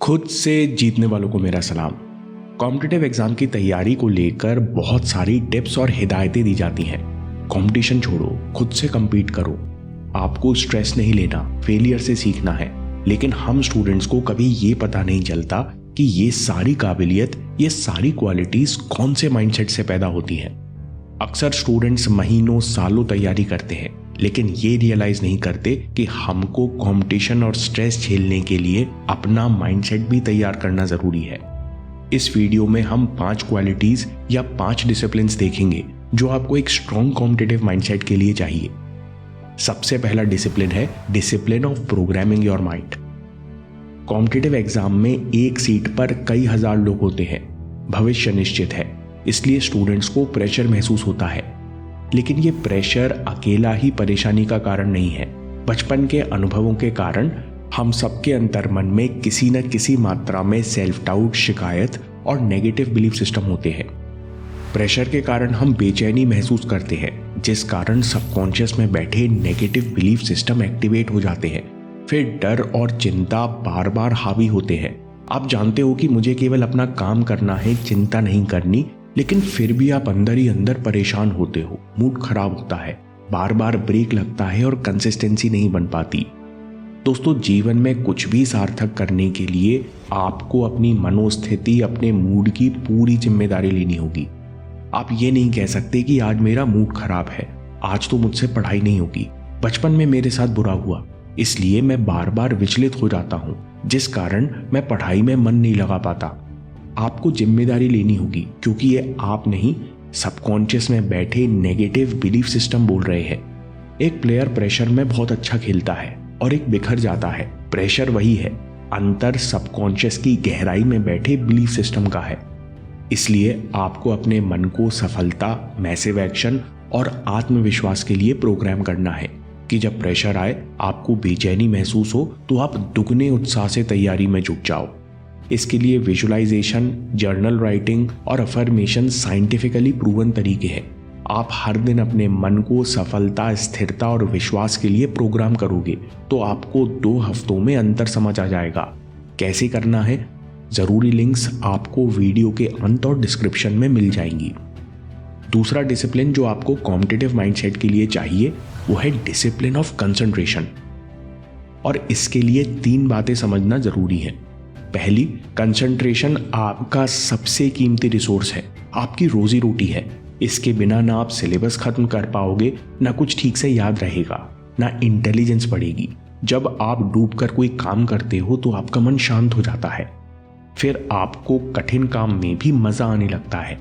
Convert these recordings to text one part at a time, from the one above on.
खुद से जीतने वालों को मेरा सलाम। कॉम्पिटिटिव एग्जाम की तैयारी को लेकर बहुत सारी टिप्स और हिदायतें दी जाती हैं। कंपटीशन छोड़ो, खुद से compete करो। आपको स्ट्रेस नहीं लेना, फेलियर से सीखना है। लेकिन हम स्टूडेंट्स को कभी ये पता नहीं चलता कि ये सारी काबिलियत, ये सारी क्वालिटीज कौन से माइंडसेट से पैदा होती हैं। अक्सर स्टूडेंट्स महीनों सालों तैयारी करते हैं, लेकिन ये रियलाइज नहीं करते कि हमको कंपटीशन और स्ट्रेस झेलने के लिए अपना माइंडसेट भी तैयार करना जरूरी है। इस वीडियो में हम 5 क्वालिटीज या 5 डिसिप्लिन्स देखेंगे जो आपको एक स्ट्रॉन्ग कॉम्पिटिटिव माइंडसेट के लिए चाहिए। सबसे पहला डिसिप्लिन है discipline of programming your mind. Competitive exam में एक सीट पर कई हजार लोग होते हैं। भविष्य निश्चित है, इसलिए स्टूडेंट्स को प्रेशर महसूस होता है। लेकिन ये प्रेशर अकेला ही परेशानी का कारण नहीं है। बचपन के अनुभवों के कारण हम सबके अंतर्मन में किसी न किसी मात्रा में सेल्फ डाउट, शिकायत और नेगेटिव बिलीफ सिस्टम होते हैं। प्रेशर के कारण हम बेचैनी महसूस करते हैं, जिस कारण सबकॉन्शियस में बैठे नेगेटिव बिलीफ सिस्टम एक्टिवेट हो जाते हैं। फिर डर और चिंता बार बार हावी होते हैं। आप जानते हो कि मुझे केवल अपना काम करना है, चिंता नहीं करनी, लेकिन फिर भी आप अंदर ही अंदर परेशान होते हो। मूड खराब होता है, बार बार ब्रेक लगता है और कंसिस्टेंसी नहीं बन पाती। दोस्तों, जीवन में कुछ भी सार्थक करने के लिए आपको अपनी मनोस्थिति, अपने मूड की पूरी जिम्मेदारी लेनी होगी। आप ये नहीं कह सकते कि आज मेरा मूड खराब है, आज तो मुझसे पढ़ाई नहीं होगी, बचपन में मेरे साथ बुरा हुआ, इसलिए मैं बार बार विचलित हो जाता हूं, जिस कारण मैं पढ़ाई में मन नहीं लगा पाता। आपको जिम्मेदारी लेनी होगी, क्योंकि ये आप नहीं, सबकॉन्शियस में बैठे नेगेटिव बिलीफ सिस्टम बोल रहे हैं। एक प्लेयर प्रेशर में बहुत अच्छा खेलता है और एक बिखर जाता है। प्रेशर वही है, अंतर सबकॉन्शियस की गहराई में बैठे बिलीफ सिस्टम का है। इसलिए आपको अपने मन को सफलता, मैसिव एक्शन और आत्मविश्वास के लिए प्रोग्राम करना है कि जब प्रेशर आए, आपको बेचैनी महसूस हो, तो आप दुगने उत्साह से तैयारी में जुट जाओ। इसके लिए विजुअलाइजेशन, जर्नल राइटिंग और अफर्मेशन साइंटिफिकली प्रूवन तरीके हैं। आप हर दिन अपने मन को सफलता, स्थिरता और विश्वास के लिए प्रोग्राम करोगे तो आपको 2 हफ्तों में अंतर समझ आ जाएगा। कैसे करना है? जरूरी लिंक्स आपको वीडियो के अंत और डिस्क्रिप्शन में मिल जाएंगी। दूसरा डिसिप्लिन जो आपको कॉम्पिटिटिव माइंडसेट के लिए चाहिए वो है डिसिप्लिन ऑफ कंसंट्रेशन। और इसके लिए 3 बातें समझना जरूरी है। पहली, कंसंट्रेशन आपका सबसे कीमती रिसोर्स है, आपकी रोजी रोटी है। इसके बिना ना आप सिलेबस खत्म कर पाओगे, ना कुछ ठीक से याद रहेगा, ना इंटेलिजेंस बढ़ेगी। जब आप डूबकर कोई काम करते हो तो आपका मन शांत हो जाता है, फिर आपको कठिन काम में भी मजा आने लगता है।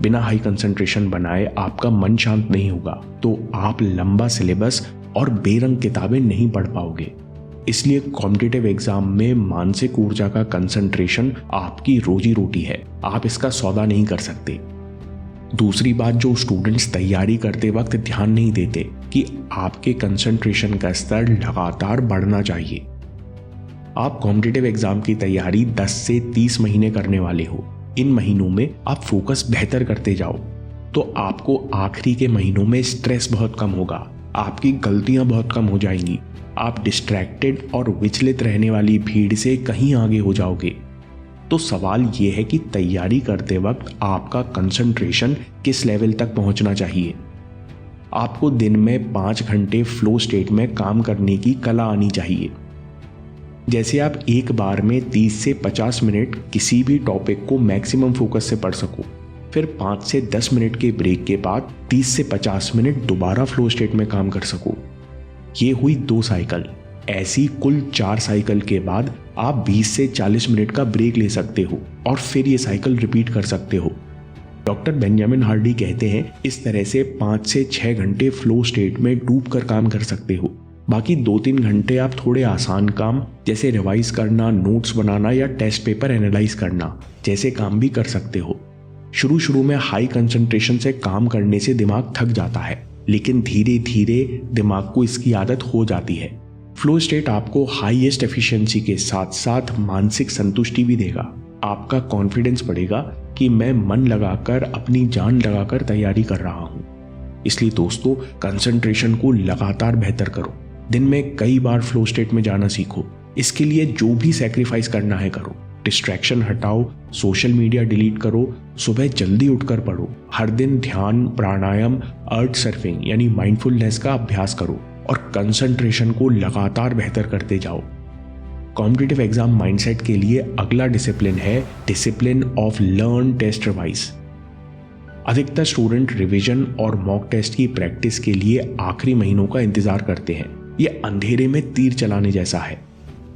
बिना हाई कंसंट्रेशन बनाए आपका मन शांत नहीं होगा तो आप लंबा सिलेबस और बेरंग किताबें नहीं पढ़ पाओगे। इसलिए कॉम्पिटिटिव एग्जाम में मानसिक ऊर्जा का कंसंट्रेशन आपकी रोजी रोटी है, आप इसका सौदा नहीं कर सकते। दूसरी बात जो स्टूडेंट्स तैयारी करते वक्त ध्यान नहीं देते कि आपके कंसंट्रेशन का स्तर लगातार बढ़ना चाहिए। आप कॉम्पिटिटिव एग्जाम की तैयारी 10 से 30 महीने करने वाले हो। इन महीनों में आप फोकस बेहतर करते जाओ तो आपको आखिरी के महीनों में स्ट्रेस बहुत कम होगा, आपकी गलतियां बहुत कम हो जाएंगी, आप डिस्ट्रैक्टेड और विचलित रहने वाली भीड़ से कहीं आगे हो जाओगे। तो सवाल यह है कि तैयारी करते वक्त आपका कंसंट्रेशन किस लेवल तक पहुंचना चाहिए। आपको दिन में 5 घंटे फ्लो स्टेट में काम करने की कला आनी चाहिए। जैसे आप एक बार में 30 से 50 मिनट किसी भी टॉपिक को मैक्सिमम फोकस से पढ़ सको, फिर 5 से 10 मिनट के ब्रेक के बाद 30 से 50 मिनट दोबारा फ्लो स्टेट में काम कर सको। ये हुई 2 साइकिल। ऐसी कुल 4 साइकिल के बाद आप 20 से 40 मिनट का ब्रेक ले सकते हो और फिर ये साइकिल रिपीट कर सकते हो। डॉक्टर बेंजामिन हार्डी कहते हैं इस तरह से 5 से 6 घंटे फ्लो स्टेट में डूब कर काम कर सकते हो। बाकी 2-3 घंटे आप थोड़े आसान काम जैसे रिवाइज करना, नोट्स बनाना या टेस्ट पेपर एनालाइज करना जैसे काम भी कर सकते हो। शुरू में हाई कंसंट्रेशन से काम करने से दिमाग थक जाता है, लेकिन धीरे धीरे दिमाग को इसकी आदत हो जाती है। फ्लो स्टेट आपको हाईएस्ट एफिशिएंसी के साथ साथ मानसिक संतुष्टि भी देगा। आपका कॉन्फिडेंस बढ़ेगा कि मैं मन लगाकर, अपनी जान लगाकर तैयारी कर रहा हूं। इसलिए दोस्तों, कंसंट्रेशन को लगातार बेहतर करो। दिन में कई बार फ्लो स्टेट में जाना सीखो। इसके लिए जो भी सैक्रिफाइस करना है करो। डिस्ट्रैक्शन हटाओ, सोशल मीडिया डिलीट करो, सुबह जल्दी उठकर पढ़ो, हर दिन ध्यान, प्राणायाम, अर्थ सर्फिंग यानी माइंडफुलनेस का अभ्यास करो और कंसंट्रेशन को लगातार बेहतर करते जाओ। कॉम्पिटिटिव एग्जाम माइंडसेट के लिए अगला डिसिप्लिन है discipline of learn test revise. अधिकतर स्टूडेंट रिवीजन और मॉक टेस्ट की प्रैक्टिस के लिए आखिरी महीनों का इंतजार करते हैं। ये अंधेरे में तीर चलाने जैसा है,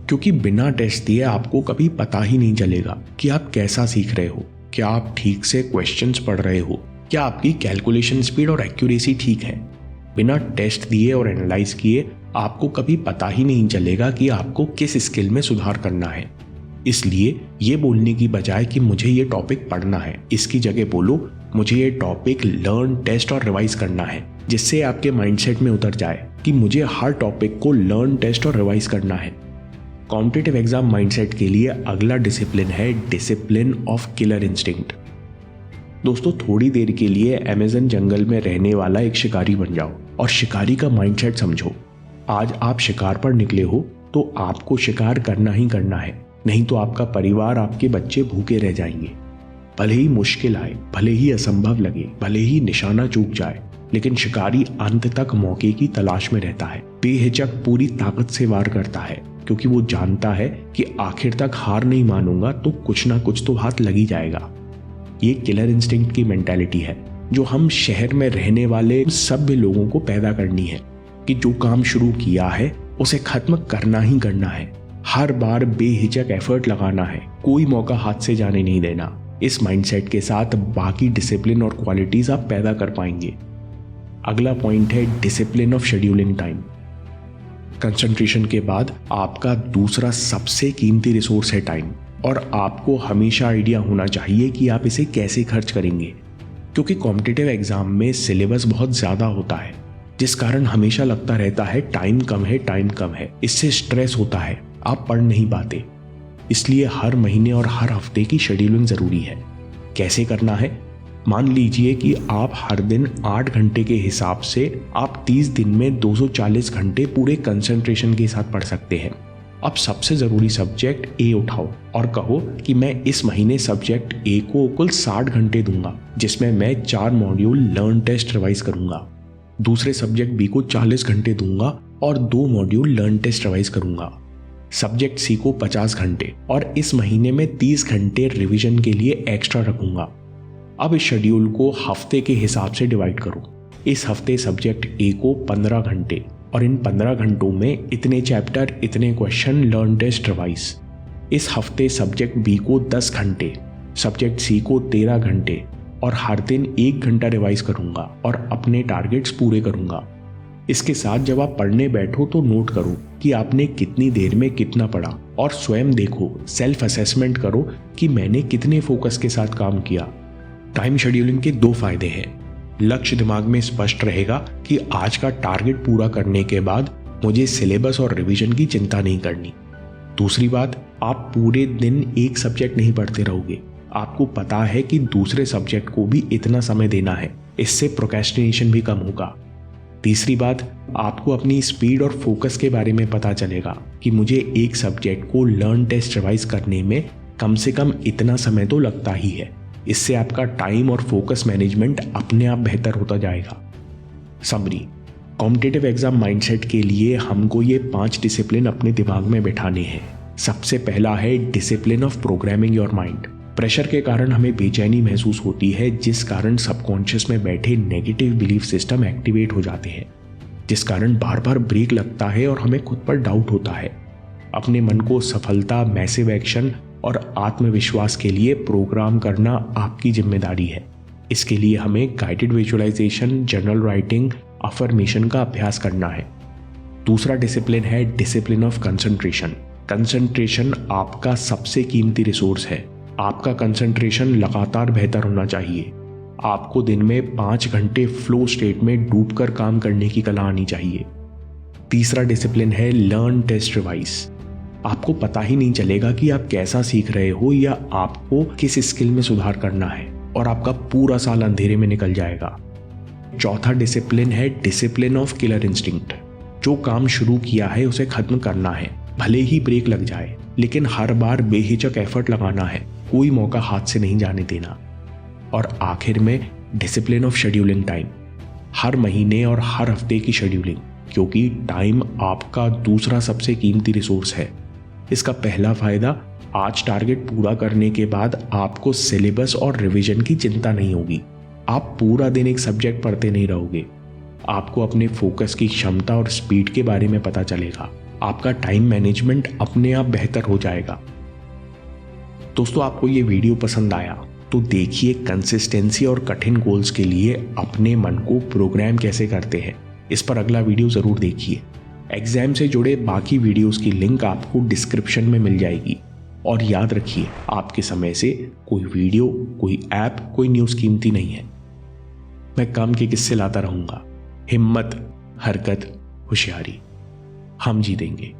क्योंकि बिना टेस्ट दिए आपको कभी पता ही नहीं चलेगा कि आप कैसा सीख रहे हो, क्या आप ठीक से क्वेश्चंस पढ़ रहे हो, क्या आपकी कैलकुलेशन स्पीड और एक्यूरेसी ठीक है। बिना टेस्ट दिए और एनालाइज किए आपको कभी पता ही नहीं चलेगा कि आपको किस स्किल में सुधार करना है। इसलिए ये बोलने की बजाय कि मुझे ये टॉपिक पढ़ना है, इसकी जगह बोलो मुझे ये टॉपिक लर्न, टेस्ट और रिवाइज करना है, जिससे आपके माइंडसेट में उतर जाए कि मुझे हर टॉपिक को लर्न, टेस्ट और रिवाइज करना है। कॉम्पिटिटिव एग्जाम माइंडसेट के लिए अगला डिसिप्लिन है डिसिप्लिन ऑफ किलर इंस्टिंक्ट। दोस्तों, थोड़ी देर के लिए अमेज़न जंगल में रहने वाला एक शिकारी बन जाओ और शिकारी का माइंडसेट समझो। आज आप शिकार पर निकले हो तो आपको शिकार करना ही करना है, नहीं तो आपका परिवार, आपके बच्चे भूखे रह जाएंगे। भले ही मुश्किल आए, भले ही असंभव लगे, भले ही निशाना चूक जाए, लेकिन शिकारी अंत तक मौके की तलाश में रहता है। बेहिचक पूरी ताकत से वार करता है, क्योंकि वो जानता है कि आखिर तक हार नहीं मानूंगा तो कुछ ना कुछ तो हाथ लग ही जाएगा। ये किलर इंस्टिंक्ट की मेंटालिटी है जो हम शहर में रहने वाले सभ्य लोगों को पैदा करनी है कि जो काम शुरू किया है उसे खत्म करना ही करना है। हर बार बेहिचक एफर्ट लगाना है, कोई मौका हाथ से जाने नहीं देना। इस माइंडसेट के साथ बाकी डिसिप्लिन और क्वालिटीज आप पैदा कर पाएंगे। अगला पॉइंट है discipline of scheduling time. Concentration के बाद आपका दूसरा सबसे कीमती रिसोर्स है टाइम, और आपको हमेशा आइडिया होना चाहिए कि आप इसे कैसे खर्च करेंगे, क्योंकि कॉम्पिटिटिव एग्जाम में सिलेबस बहुत ज़्यादा होता है, जिस कारण हमेशा लगता रहता है टाइम कम है, टाइम कम है। इससे स्ट्रेस होता है, आप पढ़ नहीं पाते। इसलिए हर महीने और हर हफ्ते की शेड्यूलिंग ज़रूरी है। कैसे करना है? मान लीजिए कि आप हर दिन 8 घंटे के हिसाब से आप 30 दिन में 240 घंटे पूरे कंसंट्रेशन के साथ पढ़ सकते हैं। अब सबसे ज़रूरी सब्जेक्ट ए उठाओ और कहो कि मैं इस महीने सब्जेक्ट ए को कुल 60 घंटे दूंगा, जिसमें मैं 4 मॉड्यूल लर्न, टेस्ट, रिवाइज करूंगा। दूसरे सब्जेक्ट बी को 40 घंटे दूंगा और 2 मॉड्यूल लर्न, टेस्ट, रिवाइज करूंगा। सब्जेक्ट सी को 50 घंटे और इस महीने में 30 घंटे रिवीजन के लिए एक्स्ट्रा रखूंगा। अब इस शेड्यूल को हफ्ते के हिसाब से डिवाइड करो। इस हफ्ते सब्जेक्ट ए को 15 घंटे और इन 15 घंटों में इतने चैप्टर, इतने क्वेश्चन, लर्न, टेस्ट, रिवाइज। इस हफ्ते सब्जेक्ट बी को 10 घंटे, सब्जेक्ट सी को 13 घंटे और हर दिन 1 घंटा रिवाइज करूंगा और अपने टारगेट्स पूरे करूंगा। इसके साथ जब आप पढ़ने बैठो तो नोट करो कि आपने कितनी देर में कितना पढ़ा और स्वयं देखो, सेल्फ असेसमेंट करो कि मैंने कितने फोकस के साथ काम किया। टाइम शेड्यूलिंग के 2 फायदे हैं। लक्ष्य दिमाग में स्पष्ट रहेगा कि आज का टारगेट पूरा करने के बाद मुझे सिलेबस और रिवीजन की चिंता नहीं करनी। दूसरी बात, आप पूरे दिन एक सब्जेक्ट नहीं पढ़ते रहोगे, आपको पता है कि दूसरे सब्जेक्ट को भी इतना समय देना है, इससे प्रोक्रेस्टिनेशन भी कम होगा। तीसरी बात, आपको अपनी स्पीड और फोकस के बारे में पता चलेगा कि मुझे एक सब्जेक्ट को लर्न, टेस्ट, रिवाइज करने में कम से कम इतना समय तो लगता ही है। इससे आपका टाइम और फोकस मैनेजमेंट अपने आप बेहतर होता जाएगा। समरी, कॉम्पिटिटिव एग्जाम माइंडसेट के लिए हमको ये 5 डिसिप्लिन अपने दिमाग में बैठाने हैं। सबसे पहला है discipline of programming your mind. Pressure के कारण हमें बेचैनी महसूस होती है, जिस कारण सबकॉन्शियस में बैठे नेगेटिव बिलीफ सिस्टम एक्टिवेट हो जाते हैं, जिस कारण बार बार ब्रेक लगता है और हमें खुद पर डाउट होता है। अपने मन को सफलता, मैसिव एक्शन और आत्मविश्वास के लिए प्रोग्राम करना आपकी जिम्मेदारी है। इसके लिए हमें guided visualisation, journal writing, affirmation का अभ्यास करना है। दूसरा डिसिप्लिन है डिसिप्लिन ऑफ कंसंट्रेशन। कंसंट्रेशन आपका सबसे कीमती रिसोर्स है। आपका कंसंट्रेशन लगातार बेहतर होना चाहिए। आपको दिन में 5 घंटे फ्लो स्टेट में डूबकर काम करने की कला आनी चाहिए। तीसरा डिसिप्लिन है लर्न, टेस्ट, रिवाइज। आपको पता ही नहीं चलेगा कि आप कैसा सीख रहे हो या आपको किस स्किल में सुधार करना है, और आपका पूरा साल अंधेरे में निकल जाएगा। चौथा डिसिप्लिन है डिसिप्लिन ऑफ किलर इंस्टिंक्ट। जो काम शुरू किया है उसे खत्म करना है, भले ही ब्रेक लग जाए, लेकिन हर बार बेहिचक एफर्ट लगाना है, कोई मौका हाथ से नहीं जाने देना। और आखिर में डिसिप्लिन ऑफ शेड्यूलिंग टाइम, हर महीने और हर हफ्ते की शेड्यूलिंग, क्योंकि टाइम आपका दूसरा सबसे कीमती रिसोर्स है। इसका पहला फायदा, आज टारगेट पूरा करने के बाद आपको सिलेबस और रिवीजन की चिंता नहीं होगी। आप पूरा दिन एक सब्जेक्ट पढ़ते नहीं रहोगे, आपको अपने फोकस की क्षमता और स्पीड के बारे में पता चलेगा। आपका टाइम मैनेजमेंट अपने आप बेहतर हो जाएगा। दोस्तों, आपको ये वीडियो पसंद आया तो देखिए कंसिस्टेंसी और कठिन गोल्स के लिए अपने मन को प्रोग्राम कैसे करते हैं, इस पर अगला वीडियो जरूर देखिए। एग्जाम से जुड़े बाकी वीडियोस की लिंक आपको डिस्क्रिप्शन में मिल जाएगी। और याद रखिए, आपके समय से कोई वीडियो, कोई ऐप, कोई न्यूज़ कीमती नहीं है। मैं काम के किस्से लाता रहूंगा। हिम्मत, हरकत, होशियारी, हम जीतेंगे।